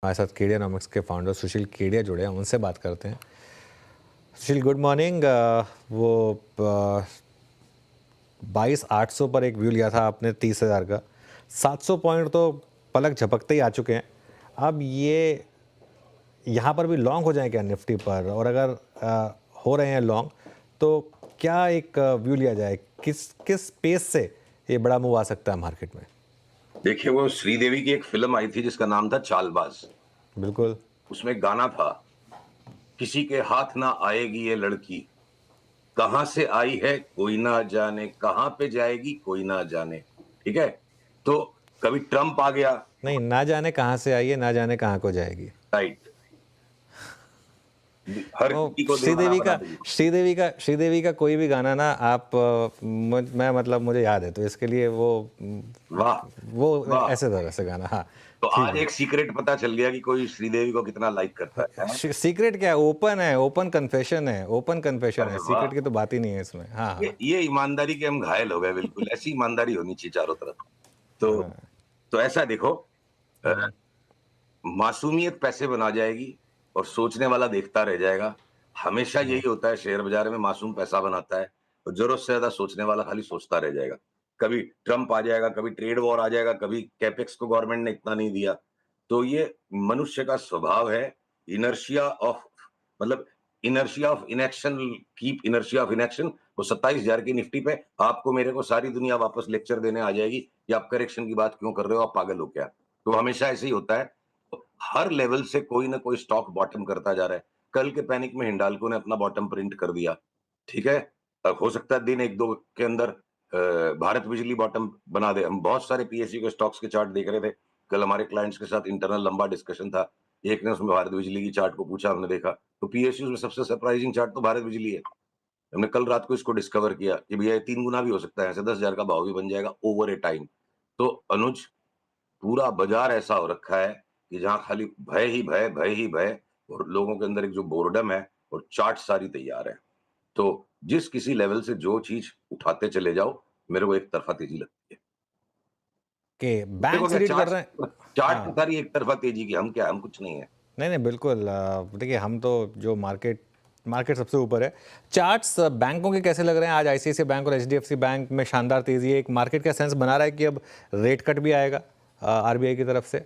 हमारे साथ केडियानॉमिक्स के फाउंडर सुशील केडिया जुड़े हैं, उनसे बात करते हैं। सुशील, गुड मॉर्निंग। वो 22,800 पर एक व्यू लिया था आपने 30,000 का। 700 पॉइंट तो पलक झपकते ही आ चुके हैं। अब ये यहाँ पर भी लॉन्ग हो जाए क्या निफ्टी पर? और अगर हो रहे हैं लॉन्ग, तो क्या एक व्यू लिया जाए, किस किस पेस से ये बड़ा मूव आ सकता है मार्केट में? देखिए, वो श्रीदेवी की एक फिल्म आई थी जिसका नाम था चालबाज। बिल्कुल। उसमें एक गाना था, किसी के हाथ ना आएगी ये लड़की, कहां से आई है कोई ना जाने, कहां पे जाएगी कोई ना जाने। ठीक है, तो कभी ट्रम्प आ गया। नहीं, ना जाने कहाँ से आई है, ना जाने कहाँ को जाएगी। राइट। हर ओ, किसी को दीवाना बना देगी। श्रीदेवी का कोई भी गाना ना आप मैं मतलब मुझे याद है, तो इसके लिए वाह वो वाह। ऐसे तरह से गाना। हाँ, तो ठीक आज है। एक सीक्रेट पता चल गया कि कोई श्रीदेवी को कितना लाइक करता है। सीक्रेट क्या है? ओपन है, ओपन कन्फेशन है, ओपन कन्फेशन है। अरे वाह, सीक्रेट की तो बात ही नहीं है इसमें। हाँ, हाँ, ये ईमानदारी के हम घायल हो गए। बिल्कुल ऐसी ईमानदारी होनी चाहिए चारों तरफ। तो हाँ। तो ऐसा देखो, अ, हम्म। मासूमियत पैसे बना जाएगी और सोचने वाला देखता रह जाएगा। हमेशा यही होता है, शेयर बाजार में मासूम पैसा बनाता है और ज़रूरत से ज़्यादा सोचने वाला खाली सोचता रह जाएगा। कभी ट्रम्प आ जाएगा, कभी ट्रेड वॉर आ जाएगा, कभी कैपेक्स को गवर्नमेंट ने इतना नहीं दिया। तो ये मनुष्य का स्वभाव है, इनर्शिया ऑफ मतलब inertia of inaction will keep inertia of inaction. वो 27,000 की निफ्टी पे आपको मेरे को सारी दुनिया वापस लेक्चर देने आ जाएगी कि आप करेक्शन की बात क्यों कर रहे हो, आप पागल हो क्या? तो हमेशा ऐसे ही होता है। हर लेवल से कोई ना कोई स्टॉक बॉटम करता जा रहा है। कल के पैनिक में हिंडाल्को ने अपना बॉटम प्रिंट कर दिया। ठीक है? हो सकता है दिन 1-2 के अंदर भारत बिजली बॉटम बना दे। हम बहुत सारे पीएसयू के स्टॉक्स के चार्ट देख रहे थे। कल हमारे क्लाइंट्स के साथ इंटरनल लंबा डिस्कशन था। एक ने उसमें भारत बिजली की चार्ट को पूछा, हमने देखा, तो पीएसयू में सबसे सरप्राइजिंग चार्ट तो भारत बिजली है। हमने कल रात को इसको डिस्कवर किया कि भैया ये 3 गुना भी हो सकता है, ऐसे 10,000 का भाव भी बन जाएगा ओवर ए टाइम। तो अनुज, पूरा बाजार ऐसा हो रखा है कि जहाँ खाली भय ही भय, भय ही भय, और लोगों के अंदर एक जो बोर्डम है और चार्ट सारी तैयार है। तो जिस किसी लेवल से जो चीज़ उठाते चले जाओ, मेरे को एक तरफा तेज़ी लगती है। कि देखो बैंक क्या रीड कर चार्ट, रहे हैं। चार्ट हाँ। पे सारी एक तरफा तेज़ी की, हम क्या, हम कुछ नहीं है। नहीं, नहीं, बिल्कुल। देखिए, हम तो जो मार्केट मार्केट सबसे ऊपर है। चार्ट्स बैंकों के कैसे लग रहे हैं? आज आईसीआईसीआई बैंक और एचडीएफसी बैंक में शानदार तेजी है। एक मार्केट का सेंस बना रहा है कि अब रेट कट भी आएगा आरबीआई की तरफ से।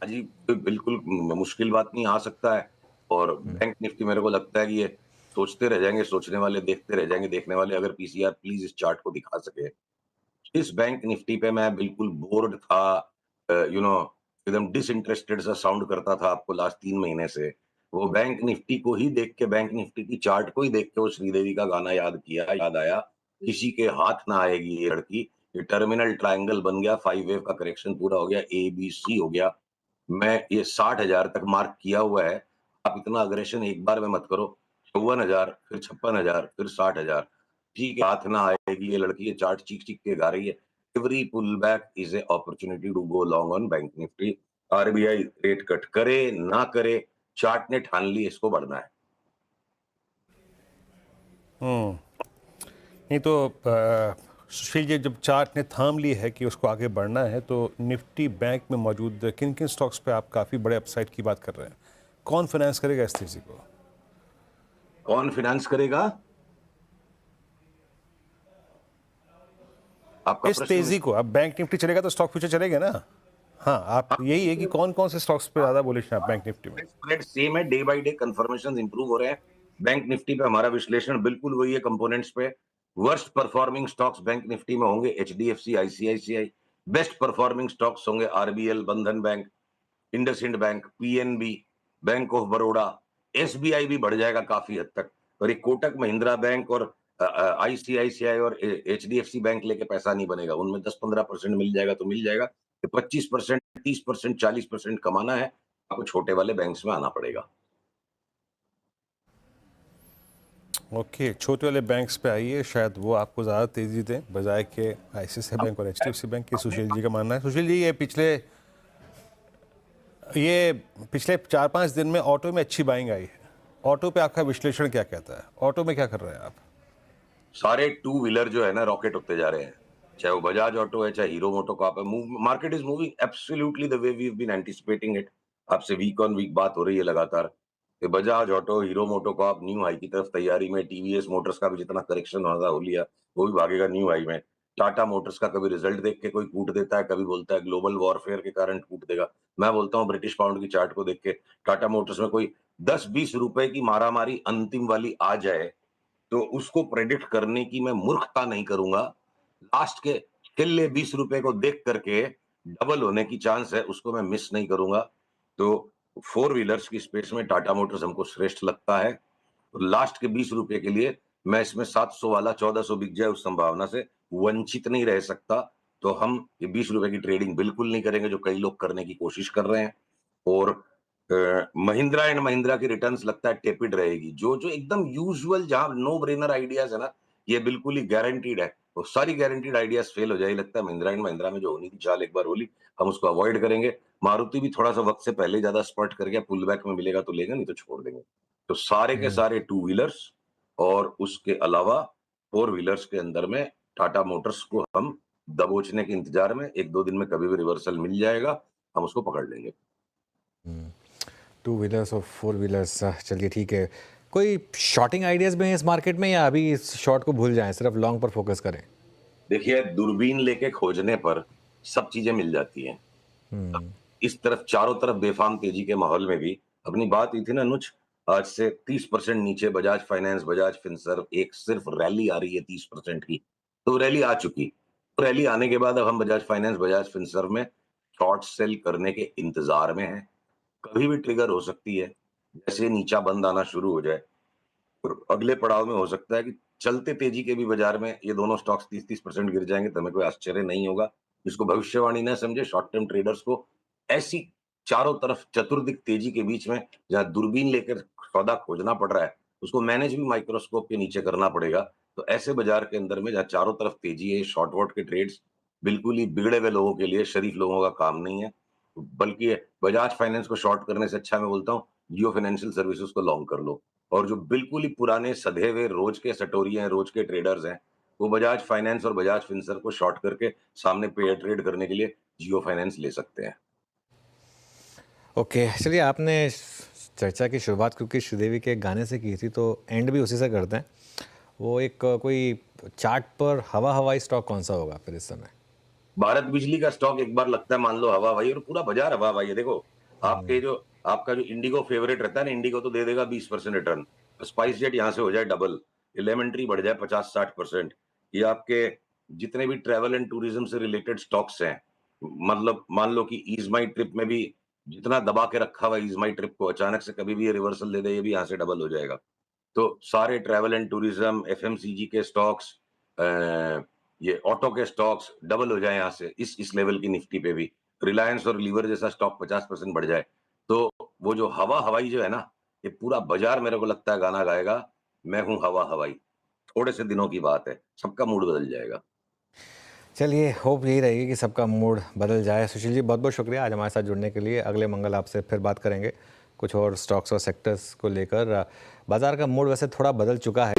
जी, बिल्कुल मुश्किल बात नहीं, आ सकता है। और बैंक निफ्टी मेरे को लगता है कि ये सोचते रह जाएँगे, सोचने वाले देखते रह जाएँगे, देखने वाले। अगर पीसीआर प्लीज़ इस चार्ट को दिखा सके। इस बैंक निफ्टी पे मैं बिल्कुल बोर्ड था, एकदम डिसइंटरेस्टेड सा साउंड करता था आपको लास्ट 3 महीने से। वो बैंक निफ्टी को ही देख के, बैंक निफ्टी की चार्ट को ही देख के वो श्रीदेवी का गाना याद आया, किसी के हाथ ना आएगी ये लड़की। ये टर्मिनल ट्रायंगल बन गया, 5 वेव का करेक्शन पूरा हो गया, ए, बी, सी हो गया। मैं ये 60,000 तक मार्क किया हुआ है। आप इतना अग्रेशन एक बार में मत करो। 54,000, फिर 56,000, फिर 60,000। ठीक है, हाथ ना आएगी ये लड़की, ये चार्ट चीख-चीख के गा रही है। Every pullback is a opportunity to go long on bank Nifty. RBI rate cut करे, ना करे, चार्ट ने ठान ली इसको बढ़ना है। नहीं तो सुशील जी, जब चार्ट ने थाम ली है कि उसको आगे बढ़ना है, तो निफ्टी बैंक में मौजूद किन किन स्टॉक्स पे आप काफ़ी बड़े अपसाइड की बात कर रहे हैं? कौन फाइनेंस करेगा इस तेजी को? कौन फाइनेंस करेगा? आपका इस प्रश्न तेजी को अब बैंक निफ्टी चलेगा तो स्टॉक फ्यूचर चलेगा ना? हाँ, आप यही है कि कौन कौन से स्टॉक्स पे ज़्यादा बुलिश हैं आप बैंक निफ्टी में? स्प्रेड सेम है, day by day confirmations improve हो रहे हैं। बैंक निफ्टी पे हमारा विश्लेषण बिल्कुल वही है कंपोनेंट्स पे। Worst performing stocks bank Nifty में होंगे HDFC, ICICI. Best performing stocks होंगे आरबीएल, बंधन bank, IndusInd bank, PNB, bank of Baroda. SBI भी बढ़ जाएगा काफी हद तक। और ये कोटक महिंद्रा बैंक और आईसीआईसीआई और एचडीएफसी बैंक लेके पैसा नहीं बनेगा। उनमें 10-15% मिल जाएगा तो मिल जाएगा। 25%, 30%, 40% कमाना है, आपको छोटे वाले बैंक्स में आना पड़ेगा। ओके, छोटे वाले बैंक्स पे आइए, शायद वो आपको ज़्यादा तेज़ी दें बजाय के आईसीआईसीआई बैंक और एचडीएफसी बैंक की। सुशील जी का मानना है। सुशील जी, ये पिछले 4-5 दिन में ऑटो में अच्छी बाइंग आई है। ऑटो पे आपका विश्लेषण क्या कहता है? ऑटो में क्या कर रहे हैं आप? सारे टू व्हीलर जो है ना, रॉकेट होते जा रहे हैं। चाहे वो बजाज ऑटो है, चाहे हीरो मोटोकॉर्प है। Market is moving absolutely the way we have been anticipating it. आपसे वीक ऑन वीक बात हो रही है लगातार कि Bajaj Auto, Hero MotoCorp new high की तरफ तैयारी में, टीवीएस मोटर्स का भी जितना करेक्शन होना था हो लिया, वो भी भागेगा न्यू हाई में। टाटा मोटर्स का कभी रिजल्ट देख के कोई कूट देता है, कभी बोलता है ग्लोबल वॉरफेयर के कारण कूट देगा। मैं बोलता हूँ ब्रिटिश पाउंड की चार्ट को देख के टाटा मोटर्स में कोई 10-20 रुपए की मारामारी अंतिम वाली आ जाए, तो उसको प्रेडिक्ट करने की मैं मूर्खता नहीं करूंगा। लास्ट के किले 20 रुपए को देख करके डबल होने की चांस है, उसको मैं मिस नहीं करूंगा। तो फोर व्हीलर्स की स्पेस में टाटा मोटर्स हमको श्रेष्ठ लगता है। तो लास्ट के 20 रुपए के लिए मैं इसमें 700 वाला 1400 बिक जाए उस संभावना से वंचित नहीं रह सकता। तो हम ये 20 रुपए की ट्रेडिंग बिल्कुल नहीं करेंगे जो कई लोग करने की कोशिश कर रहे हैं। और महिंद्रा एंड महिंद्रा की रिटर्न्स लगता है टेपिड रहेगी। जो जो एकदम यूजुअल जहां नो ब्रेनर आइडियाज है ना, ये बिल्कुल ही गारंटीड है। वो सारी गारंटीड आइडियाज फेल हो जाए लगता है। महिंद्रा एंड महिंद्रा में जो होनी थी चाल एक बार होली, हम उसको अवॉइड करेंगे। मारुति भी थोड़ा सा वक्त से पहले ज्यादा स्पर्ट कर गया, पुल बैक में मिलेगा तो लेगा, नहीं तो छोड़ देंगे। तो सारे के सारे टू व्हीलर्स और उसके अलावा फोर व्हीलर्स के अंदर में टाटा मोटर्स को हम दबोचने के इंतजार में, 1-2 दिन में कभी भी रिवर्सल मिल जाएगा, हम उसको पकड़ लेंगे। टू व्हीलर्स और फोर व्हीलर्स, चलिए ठीक है। कोई शॉर्टिंग आइडियाज़ भी हैं इस मार्केट में, या अभी इस शॉर्ट को भूल जाएं, सिर्फ लॉन्ग पर फोकस करें? देखिए, दूरबीन लेके खोजने पर सब चीजें मिल जाती हैं। इस तरफ चारों तरफ बेफाम तेजी के माहौल में भी अपनी बात हुई थी ना अनुज, आज से 30% नीचे बजाज फाइनेंस, बजाज फिनसर्व, एक सिर्फ रैली आ रही है 30% की। तो रैली आ चुकी। तो रैली आने के बाद अब हम बजाज फाइनेंस, बजाज फिनसर्व में शॉर्ट सेल करने के इंतजार में हैं। कभी भी ट्रिगर हो सकती है। जैसे नीचा बंद आना शुरू हो जाए, और अगले पड़ाव में हो सकता है कि चलते तेजी के भी बाजार में ये दोनों स्टॉक्स 30-30% गिर जाएंगे, तो हमें कोई आश्चर्य नहीं होगा। इसको भविष्यवाणी न समझे, शॉर्ट टर्म ट्रेडर्स को ऐसी चारों तरफ चतुर्दिक तेजी के बीच में जहां दूरबीन लेकर सौदा खोजना पड़ रहा है, उसको मैनेज भी माइक्रोस्कोप के नीचे करना पड़ेगा। तो ऐसे बाजार के अंदर में जहां चारों तरफ तेजी है, शॉर्ट वॉट के ट्रेड्स बिल्कुल ही बिगड़े हुए लोगों के लिए, शरीफ लोगों का काम नहीं है। बल्कि बजाज फाइनेंस को शॉर्ट करने से अच्छा मैं बोलता हूँ जियो फाइनेंशियल सर्विसेज को लॉन्ग कर लो। और जो बिल्कुल ही पुराने सधे हुए रोज के सटोरिये हैं, रोज के ट्रेडर्स हैं, वो बजाज फाइनेंस और बजाज फिनसर्व को शॉर्ट करके सामने पेयर ट्रेड करने के लिए जियो फाइनेंस ले सकते हैं। ओके, चलिए, आपने चर्चा की शुरुआत क्योंकि श्रीदेवी के गाने से की थी, तो एंड भी उसी से करते हैं। वो एक कोई चार्ट पर हवाई स्टॉक कौन सा होगा फिर इस समय? भारत बिजली का स्टॉक एक बार लगता है मान लो हवा भाई, और पूरा बाजार हवा भाई है। देखो, आपका जो इंडिगो फेवरेट रहता है ना, इंडिगो तो दे देगा 20% रिटर्न। स्पाइस जेट यहाँ से हो जाए डबल, लेमन ट्री बढ़ जाए 50-60%। ये आपके जितने भी ट्रैवल एंड टूरिज्म से रिलेटेड स्टॉक्स हैं, मतलब मान लो कि ईज माई ट्रिप में भी जितना दबा के रखा हुआ ईज माई ट्रिप को, अचानक से कभी भी ये रिवर्सल दे दे, ये भी यहाँ से डबल हो जाएगा। तो सारे ट्रैवल एंड टूरिज्म, एफएमसीजी के स्टॉक्स, ये ऑटो के स्टॉक्स डबल हो जाए यहाँ से, इस लेवल की निफ्टी पे भी। रिलायंस और लीवर जैसा स्टॉक 50% बढ़ जाए, तो वो जो हवाई जो है ना, ये पूरा बाजार मेरे को लगता है गाना गाएगा, मैं हूं हवाई। थोड़े से दिनों की बात है, सबका मूड बदल जाएगा। चलिए, होप यही रहेगी कि सबका मूड बदल जाए। सुशील जी, बहुत बहुत शुक्रिया आज हमारे साथ जुड़ने के लिए। अगले मंगल आपसे फिर बात करेंगे कुछ और स्टॉक्स और सेक्टर्स को लेकर। बाजार का मूड वैसे थोड़ा बदल चुका है।